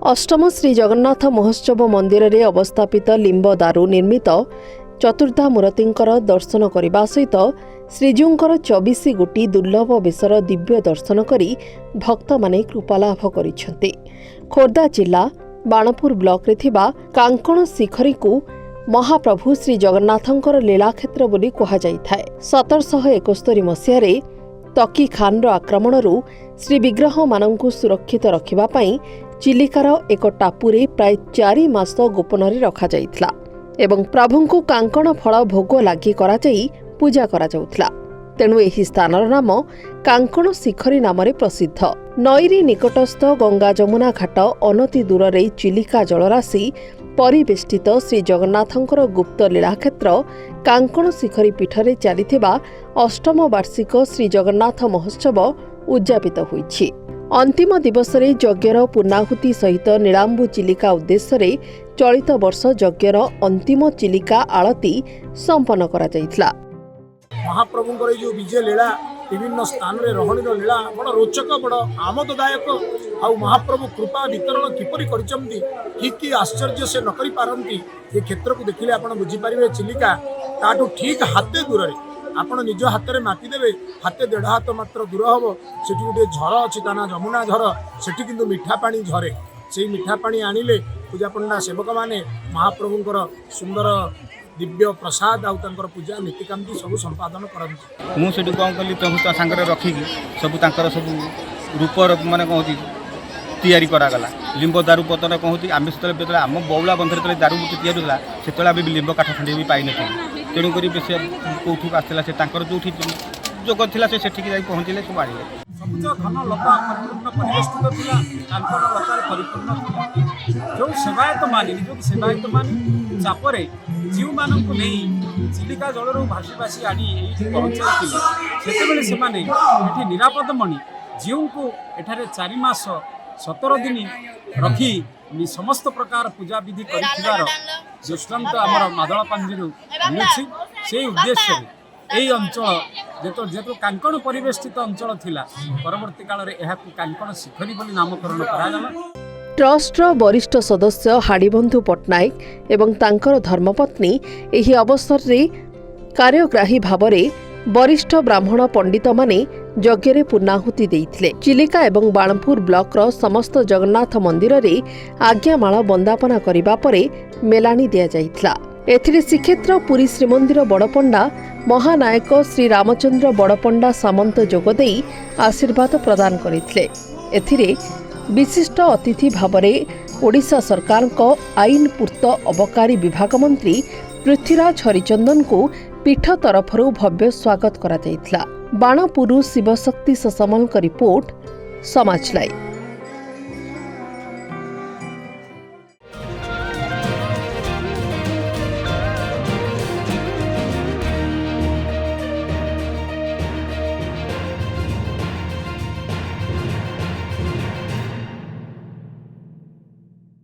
अष्टम श्री जगन्नाथ महोत्सव मंदिर रे अवस्थापित लिंब दारू निर्मित चतुर्धा मूर्तिंकर दर्शन करने सहित श्रीजीउंकर 24 गोटी दुर्लभ बेशर दिव्य दर्शन करी भक्त माने कृपालाभ करिसेंते। खोर्धा जिला बाणपुर ब्लॉक रे थिबा कांकण शिखरी को महाप्रभु श्री जगन्नाथंकर लीलाक्षेत्र बोली कहा जाइथाय। 1771 मसीह तकी खान आक्रमणरू श्री विग्रह मानंकु सुरक्षित रखिबा पई चिलिकार एक टापुरे प्राय 4 मास गोपन रखा जाइथला एवं प्रभुंकु कांकण फल भोग लागि करा जाई पूजा करा जाउथला। तेणु एही स्थानर नाम कांकण शिखरी नाम प्रसिद्ध। नईरी निकटस्थ गंगा जमुना घाट अनति दूर रे चिलिका जलराशि परिवेष्टित श्री जगन्नाथंकर गुप्त लीलाक्षेत्र कांकण शिखरी पीठरे चलिथिबा अष्टम वार्षिक श्री जगन्नाथ महोत्सव उद्यापित होईछि। अंतिम दिवस रे यज्ञर पूर्णाहुति सहित नीलांबु चिलिका उद्देश्य चलित वर्ष यज्ञर अंतिम चिलिका आळती संपन्न करा जाइथला। महाप्रभुंकर जो विजय लीला विभिन्न स्थान रे रहणीर लीला बड़ रोचक बड़ आमोददायक आउ महाप्रभु कृपा वितरण किपरि करिसंती कि आश्चर्य से न करि पारंती ये क्षेत्र को देखिले आपण बुझी परिबे। चिलिका ताटू ठीक हाते दूर रे आपण निज हाथ रे मापी देबे, हाथे 1.5 हाथ मात्र दूर हबो सेठी गोटे झर अछि ताना जमुना झर। सेठी किंतु मीठा पानी झरे। सेही मीठा पानी आनिले पूजा पंडा सेवक माने महाप्रभुंकर सुंदर दिव्य प्रसाद आउ तंकर पूजा नीतिकांति सब संपादन करନ୍ତି। मु सेठी कोन कली प्रभु ता संगर रखी सब तंकर सब रूप माने कहती तैयारी करा गला। लिंब दारू पतन कहती आमे सेतले बेतले आम बौला बंधरे तले दारू तैयारी होला सेतले आबे लिंब काठ खंडे भी पाइ नथि। तेणु करी से कोठू आसला से तांकर जोठी जोग थिला से सेठी जाई पहुंचिले सब आइले। सबुज घन लता परिपूर्ण परिवेष्टित थिला कांकण लतार परिपूर्ण थिला। जो सेवायत मानी चापरे जीव मानक नहीं चिलिका जलरू भासी भासी आनी पहुंचाई सेतेबेले सेमाने एठी निरापद मणि जीव को एठारे 4 मास 17 दिन रखी समस्त प्रकार पूजा विधि कर दृष्टांत आमर मादल पांजीरू मिलुछि। से उद्देश्य यही अंचल जेतो कांकण परिवेष्टित अंचल थिला परवर्ती काल रे एहाकु कांकण शिखरी बोली नामकरण करागला। ट्रस्टर वरिष्ठ सदस्य हाड़ीबंधु पट्टनायक एवं तांकर धर्मपत्नी एही अवसर रे कार्यग्राही भावरे वरिष्ठ ब्राह्मण पंडित माने यज्ञ पूर्णाहुति देइथिले। चिलिका एवं बाणपुर ब्लॉक रो समस्त जगन्नाथ मंदिर रे आज्ञामाला वंदापना करिबा परे मेलानी दिया जाइथिला। एथिरे श्रीक्षेत्र पुरी श्रीमंदिर बड़पंडा महानायक श्री रामचंद्र बड़पंडा सामंत जोगदेई आशीर्वाद प्रदान करिथिले। एथिरे विशिष्ट अतिथि भावरे ओडिशा सरकार को आईन पूर्त अबकारी विभाग मंत्री पृथ्वीराज हरिचंदन को पीठ तरफरू भव्य स्वागत करा जाइथिला। बाणपुरु शिवशक्ति ससमल का रिपोर्ट समाज लाइव।